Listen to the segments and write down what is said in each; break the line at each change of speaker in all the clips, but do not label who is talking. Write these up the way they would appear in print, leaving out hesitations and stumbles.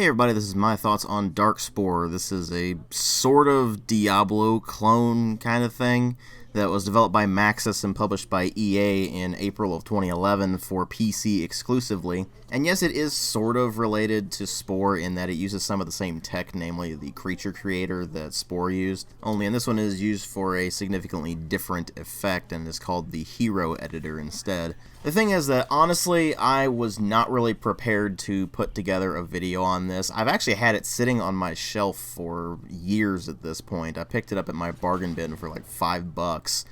Hey everybody, this is my thoughts on Darkspore. This is a sort of Diablo clone kind of thing that was developed by Maxis and published by EA in April of 2011 for PC exclusively. And yes, it is sort of related to Spore in that it uses some of the same tech, namely the creature creator that Spore used, only in this one is used for a significantly different effect and is called the Hero Editor instead. The thing is that, honestly, I was not really prepared to put together a video on this. I've actually had it sitting on my shelf for years at this point. I picked it up at my bargain bin for like $5,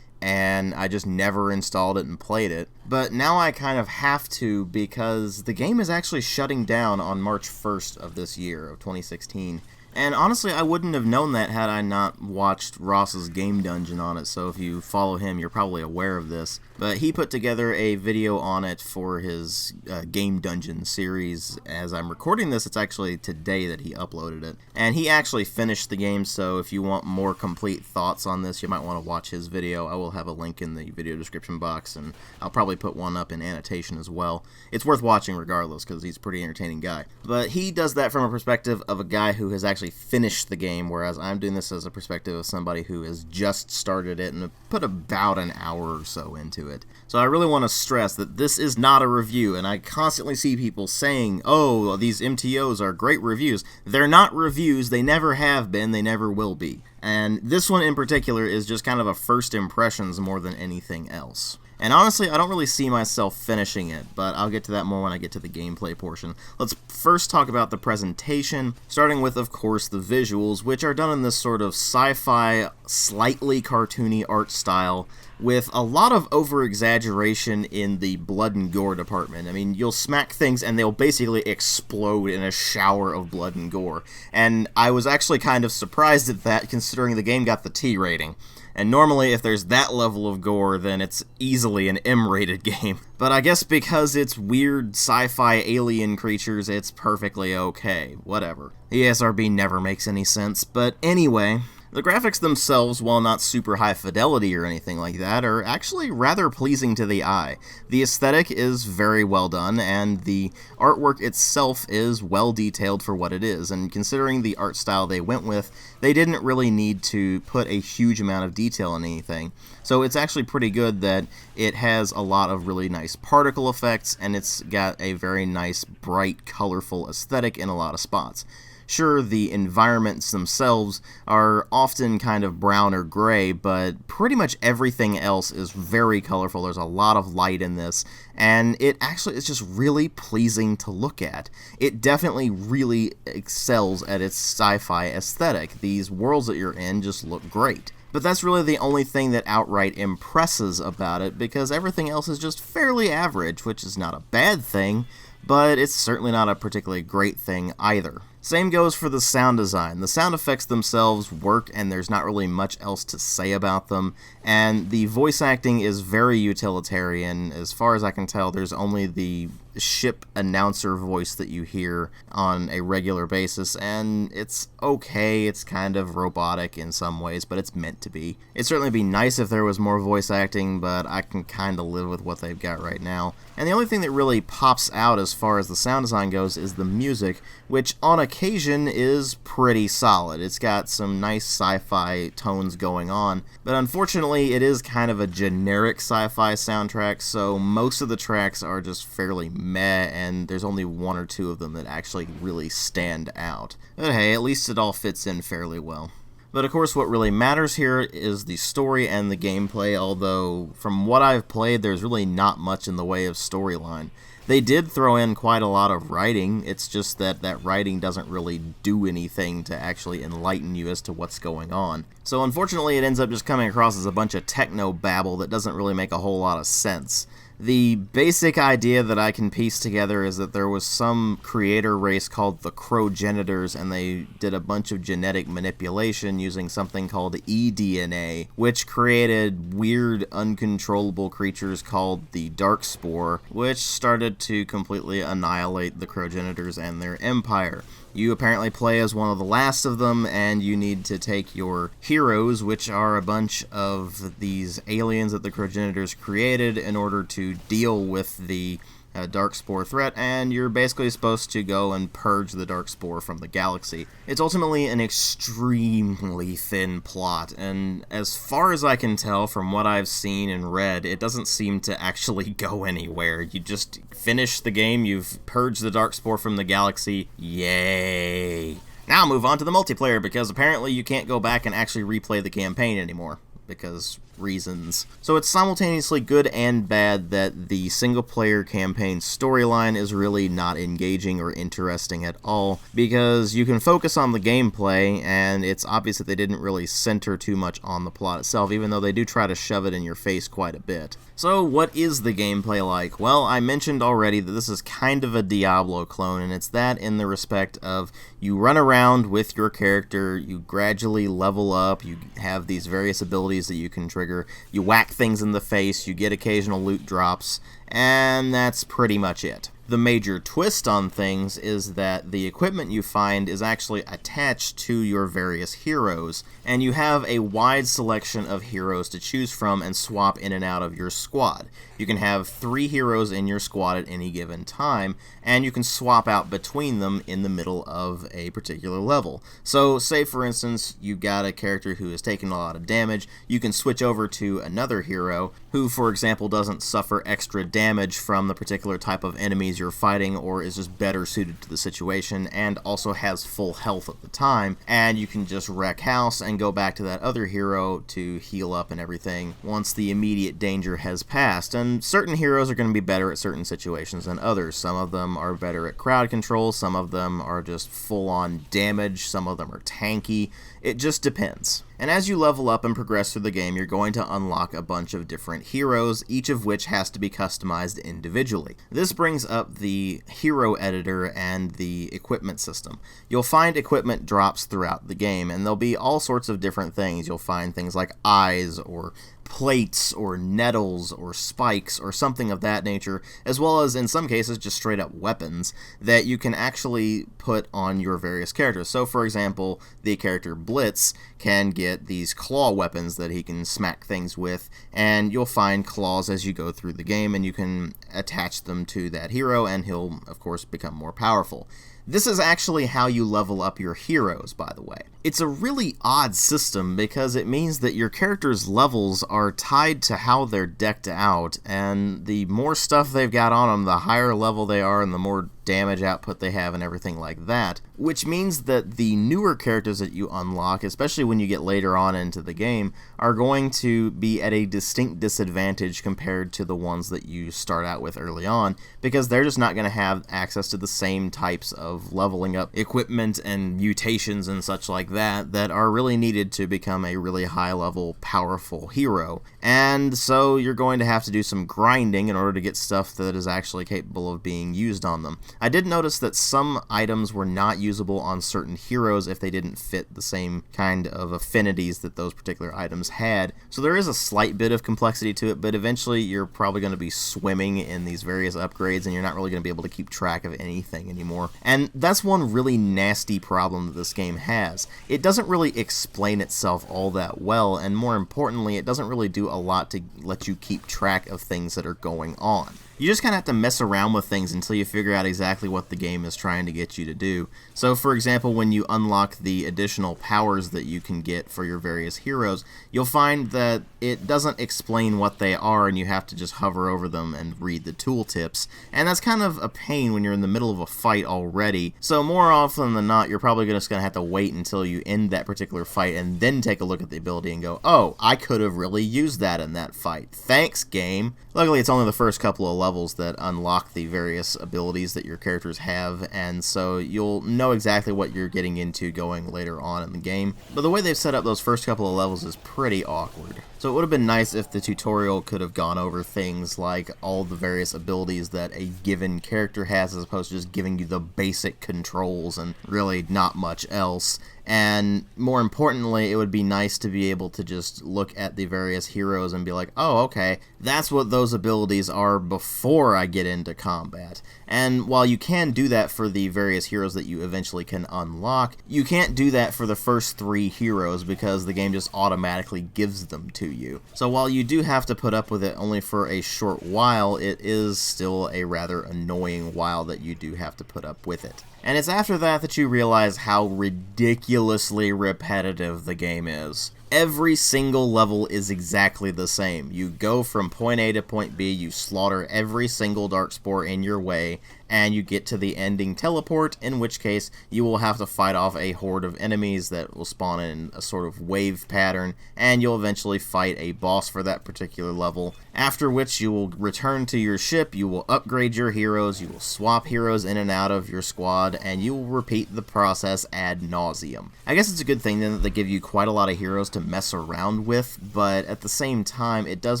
and I just never installed it and played it. But now I kind of have to because the game is actually shutting down on March 1st of this year, of 2016. And honestly, I wouldn't have known that had I not watched Ross's Game Dungeon on it, so if you follow him, you're probably aware of this. But he put together a video on it for his Game Dungeon series. As I'm recording this, it's actually today that he uploaded it. And he actually finished the game, so if you want more complete thoughts on this, you might want to watch his video. I will have a link in the video description box, and I'll probably put one up in annotation as well. It's worth watching regardless, because he's a pretty entertaining guy. But he does that from a perspective of a guy who has actually finished the game, whereas I'm doing this as a perspective of somebody who has just started it and put about an hour or so into it. So I really want to stress that this is not a review, and I constantly see people saying, oh, these MTOs are great reviews. They're not reviews, they never have been, they never will be. And this one in particular is just kind of a first impressions more than anything else. And honestly, I don't really see myself finishing it, but I'll get to that more when I get to the gameplay portion. Let's first talk about the presentation, starting with, of course, the visuals, which are done in this sort of sci-fi, slightly cartoony art style, with a lot of over-exaggeration in the blood and gore department. I mean, you'll smack things and they'll basically explode in a shower of blood and gore. And I was actually kind of surprised at that, considering the game got the T rating. And normally, if there's that level of gore, then it's easily an M-rated game. But I guess because it's weird sci-fi alien creatures, it's perfectly okay. Whatever. ESRB never makes any sense. But anyway, the graphics themselves, while not super high fidelity or anything like that, are actually rather pleasing to the eye. The aesthetic is very well done, and the artwork itself is well detailed for what it is, and considering the art style they went with, they didn't really need to put a huge amount of detail in anything. So it's actually pretty good that it has a lot of really nice particle effects, and it's got a very nice, bright, colorful aesthetic in a lot of spots. Sure, the environments themselves are often kind of brown or gray, but pretty much everything else is very colorful. There's a lot of light in this, and it actually is just really pleasing to look at. It definitely really excels at its sci-fi aesthetic. These worlds that you're in just look great. But that's really the only thing that outright impresses about it, because everything else is just fairly average, which is not a bad thing, but it's certainly not a particularly great thing either. Same goes for the sound design. The sound effects themselves work, and there's not really much else to say about them, and the voice acting is very utilitarian. As far as I can tell, there's only the ship announcer voice that you hear on a regular basis, and it's okay. It's kind of robotic in some ways, but it's meant to be. It'd certainly be nice if there was more voice acting, but I can kind of live with what they've got right now. And the only thing that really pops out as far as the sound design goes is the music, which on occasion is pretty solid. It's got some nice sci-fi tones going on, but unfortunately it is kind of a generic sci-fi soundtrack, so most of the tracks are just fairly meh, and there's only one or two of them that actually really stand out. But hey, at least it all fits in fairly well. But of course what really matters here is the story and the gameplay, although from what I've played there's really not much in the way of storyline. They did throw in quite a lot of writing, it's just that that writing doesn't really do anything to actually enlighten you as to what's going on. So unfortunately it ends up just coming across as a bunch of techno babble that doesn't really make a whole lot of sense. The basic idea that I can piece together is that there was some creator race called the Crogenitors, and they did a bunch of genetic manipulation using something called eDNA, which created weird, uncontrollable creatures called the Darkspore, which started to completely annihilate the Crogenitors and their empire. You apparently play as one of the last of them, and you need to take your heroes, which are a bunch of these aliens that the Crogenitors created, in order to deal with the a Darkspore threat, and you're basically supposed to go and purge the Darkspore from the galaxy. It's ultimately an extremely thin plot, and as far as I can tell from what I've seen and read, it doesn't seem to actually go anywhere. You just finish the game, you've purged the Darkspore from the galaxy, yay! Now move on to the multiplayer, because apparently you can't go back and actually replay the campaign anymore, because reasons. So it's simultaneously good and bad that the single-player campaign storyline is really not engaging or interesting at all, because you can focus on the gameplay, and it's obvious that they didn't really center too much on the plot itself, even though they do try to shove it in your face quite a bit. So what is the gameplay like? Well, I mentioned already that this is kind of a Diablo clone, and it's that in the respect of you run around with your character, you gradually level up, you have these various abilities that you can trigger, you whack things in the face, you get occasional loot drops, and that's pretty much it. The major twist on things is that the equipment you find is actually attached to your various heroes, and you have a wide selection of heroes to choose from and swap in and out of your squad. You can have 3 heroes in your squad at any given time, and you can swap out between them in the middle of a particular level. So, say for instance, you've got a character who is taking a lot of damage, you can switch over to another hero who, for example, doesn't suffer extra damage from the particular type of enemies you're fighting, or is just better suited to the situation and also has full health at the time, and you can just wreck house and go back to that other hero to heal up and everything once the immediate danger has passed. And certain heroes are going to be better at certain situations than others. Some of them are better at crowd control, some of them are just full-on damage, some of them are tanky. It just depends. And as you level up and progress through the game, you're going to unlock a bunch of different heroes, each of which has to be customized individually. This brings up the hero editor and the equipment system. You'll find equipment drops throughout the game, and there'll be all sorts of different things. You'll find things like eyes, or plates, or nettles, or spikes, or something of that nature, as well as, in some cases, just straight up weapons that you can actually put on your various characters. So, for example, the character Blitz can get these claw weapons that he can smack things with, and you'll find claws as you go through the game, and you can attach them to that hero, and he'll, of course, become more powerful. This is actually how you level up your heroes, by the way. It's a really odd system because it means that your character's levels are tied to how they're decked out, and the more stuff they've got on them, the higher level they are and the more damage output they have and everything like that, which means that the newer characters that you unlock, especially when you get later on into the game, are going to be at a distinct disadvantage compared to the ones that you start out with early on, because they're just not going to have access to the same types of leveling up equipment and mutations and such like that are really needed to become a really high level powerful hero. And so you're going to have to do some grinding in order to get stuff that is actually capable of being used on them. I did notice that some items were not usable on certain heroes if they didn't fit the same kind of affinities that those particular items had. So there is a slight bit of complexity to it, but eventually you're probably going to be swimming in these various upgrades and you're not really going to be able to keep track of anything anymore. And that's one really nasty problem that this game has. It doesn't really explain itself all that well, and more importantly, it doesn't really do a lot to let you keep track of things that are going on. You just kind of have to mess around with things until you figure out exactly what the game is trying to get you to do. So, for example, when you unlock the additional powers that you can get for your various heroes, you'll find that it doesn't explain what they are, and you have to just hover over them and read the tooltips. And that's kind of a pain when you're in the middle of a fight already. So more often than not, you're probably just going to have to wait until you end that particular fight and then take a look at the ability and go, oh, I could have really used that in that fight. Thanks, game. Luckily, it's only the first couple of levels that unlock the various abilities that your characters have, and so you'll know exactly what you're getting into going later on in the game. But the way they've set up those first couple of levels is pretty awkward. So it would have been nice if the tutorial could have gone over things like all the various abilities that a given character has, as opposed to just giving you the basic controls and really not much else. And more importantly, it would be nice to be able to just look at the various heroes and be like, oh, okay, that's what those abilities are before before I get into combat. And while you can do that for the various heroes that you eventually can unlock, you can't do that for the first 3 heroes because the game just automatically gives them to you. So while you do have to put up with it only for a short while, it is still a rather annoying while that you do have to put up with it. And it's after that that you realize how ridiculously repetitive the game is. Every single level is exactly the same. You go from point A to point B, you slaughter every single Darkspore in your way, and you get to the ending teleport, in which case you will have to fight off a horde of enemies that will spawn in a sort of wave pattern, and you'll eventually fight a boss for that particular level, after which you will return to your ship, you will upgrade your heroes, you will swap heroes in and out of your squad, and you will repeat the process ad nauseum. I guess it's a good thing then that they give you quite a lot of heroes to mess around with, but at the same time it does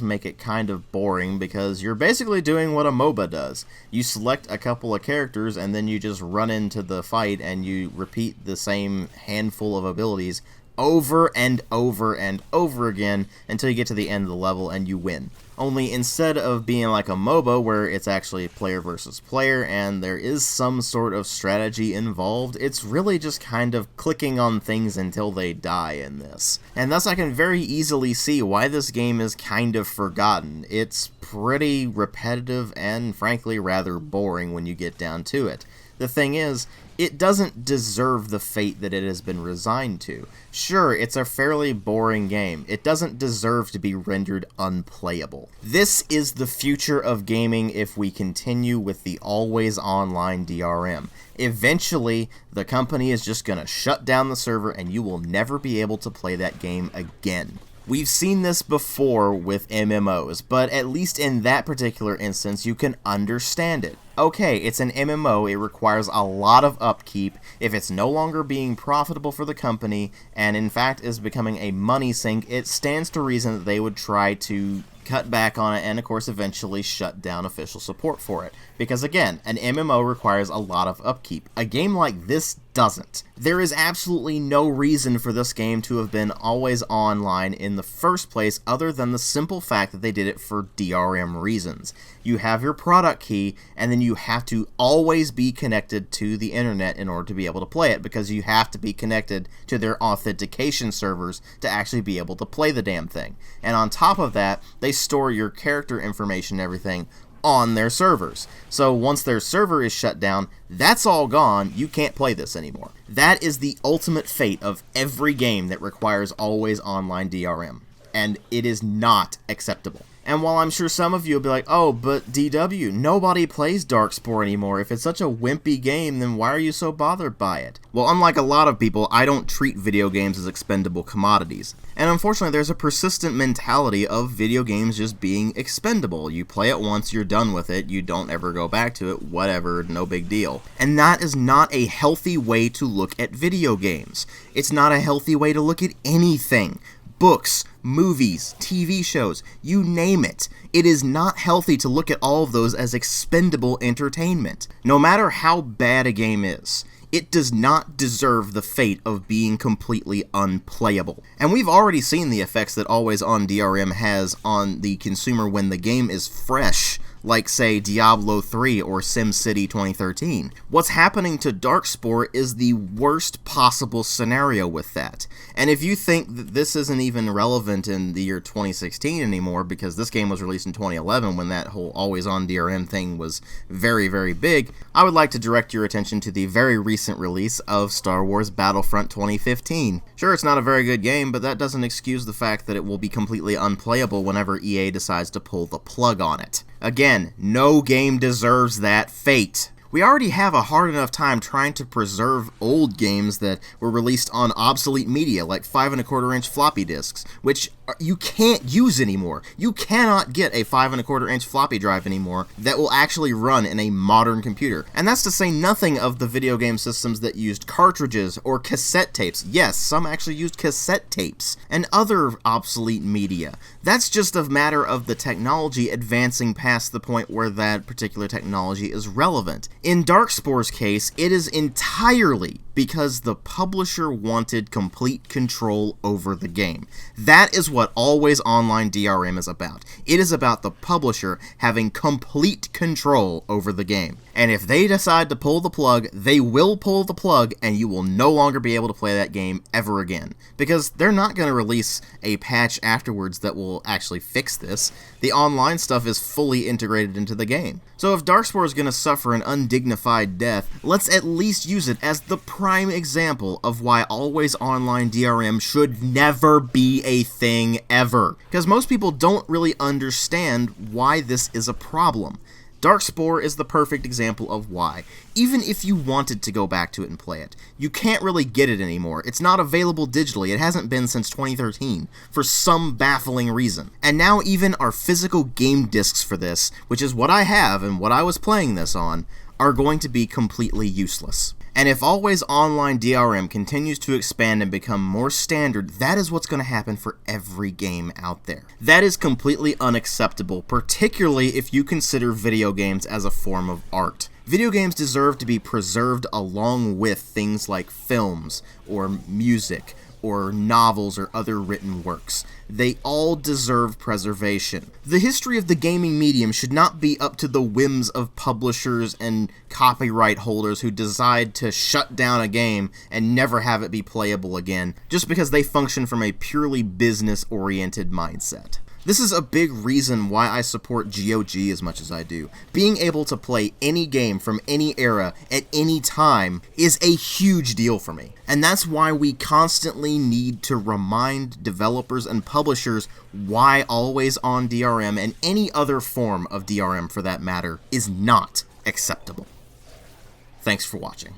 make it kind of boring because you're basically doing what a MOBA does. You select a couple of characters and then you just run into the fight and you repeat the same handful of abilities over and over and over again until you get to the end of the level and you win. Only instead of being like a MOBA where it's actually player versus player and there is some sort of strategy involved, it's really just kind of clicking on things until they die in this. And thus I can very easily see why this game is kind of forgotten. It's pretty repetitive and frankly rather boring when you get down to it. The thing is, it doesn't deserve the fate that it has been resigned to. Sure, it's a fairly boring game. It doesn't deserve to be rendered unplayable. This is the future of gaming if we continue with the always online DRM. Eventually, the company is just going to shut down the server and you will never be able to play that game again. We've seen this before with MMOs, but at least in that particular instance, you can understand it. Okay, it's an MMO, it requires a lot of upkeep. If it's no longer being profitable for the company, and in fact is becoming a money sink, it stands to reason that they would try to cut back on it and of course eventually shut down official support for it. Because again, an MMO requires a lot of upkeep. A game like this doesn't. There is absolutely no reason for this game to have been always online in the first place other than the simple fact that they did it for DRM reasons. You have your product key and then you have to always be connected to the internet in order to be able to play it because you have to be connected to their authentication servers to actually be able to play the damn thing. And on top of that, they store your character information and everything on their servers. So once their server is shut down, that's all gone, you can't play this anymore. That is the ultimate fate of every game that requires always online DRM, and it is not acceptable. And while I'm sure some of you will be like, oh, but DW, nobody plays Darkspore anymore. If it's such a wimpy game, then why are you so bothered by it? Well, unlike a lot of people, I don't treat video games as expendable commodities. And unfortunately, there's a persistent mentality of video games just being expendable. You play it once, you're done with it, you don't ever go back to it, whatever, no big deal. And that is not a healthy way to look at video games. It's not a healthy way to look at anything. Books, movies, TV shows, you name it. It is not healthy to look at all of those as expendable entertainment. No matter how bad a game is, it does not deserve the fate of being completely unplayable. And we've already seen the effects that always on DRM has on the consumer when the game is fresh, like say Diablo 3 or SimCity 2013. What's happening to Darkspore is the worst possible scenario with that. And if you think that this isn't even relevant in the year 2016 anymore, because this game was released in 2011 when that whole always on DRM thing was very, very big, I would like to direct your attention to the very recent release of Star Wars Battlefront 2015. Sure, it's not a very good game, but that doesn't excuse the fact that it will be completely unplayable whenever EA decides to pull the plug on it. Again, no game deserves that fate. We already have a hard enough time trying to preserve old games that were released on obsolete media like 5 1/4-inch floppy disks, which you can't use anymore. You cannot get a 5 1/4-inch floppy drive anymore that will actually run in a modern computer. And that's to say nothing of the video game systems that used cartridges or cassette tapes. Yes, some actually used cassette tapes and other obsolete media. That's just a matter of the technology advancing past the point where that particular technology is relevant. In Darkspore's case, it is entirely because the publisher wanted complete control over the game. That is what Always Online DRM is about. It is about the publisher having complete control over the game. And if they decide to pull the plug, they will pull the plug, and you will no longer be able to play that game ever again. Because they're not going to release a patch afterwards that will actually fix this. The online stuff is fully integrated into the game. So if Darkspore is going to suffer an undignified death, let's at least use it as the prime example of why Always Online DRM should never be a thing ever. Because most people don't really understand why this is a problem. Darkspore is the perfect example of why. Even if you wanted to go back to it and play it, you can't really get it anymore. It's not available digitally. It hasn't been since 2013, for some baffling reason. And now even our physical game discs for this, which is what I have and what I was playing this on, are going to be completely useless. And if Always Online DRM continues to expand and become more standard, that is what's going to happen for every game out there. That is completely unacceptable, particularly if you consider video games as a form of art. Video games deserve to be preserved along with things like films, or music, or novels, or other written works. They all deserve preservation. The history of the gaming medium should not be up to the whims of publishers and copyright holders who decide to shut down a game and never have it be playable again, just because they function from a purely business-oriented mindset. This is a big reason why I support GOG as much as I do. Being able to play any game from any era at any time is a huge deal for me. And that's why we constantly need to remind developers and publishers why Always On DRM, and any other form of DRM for that matter, is not acceptable. Thanks for watching.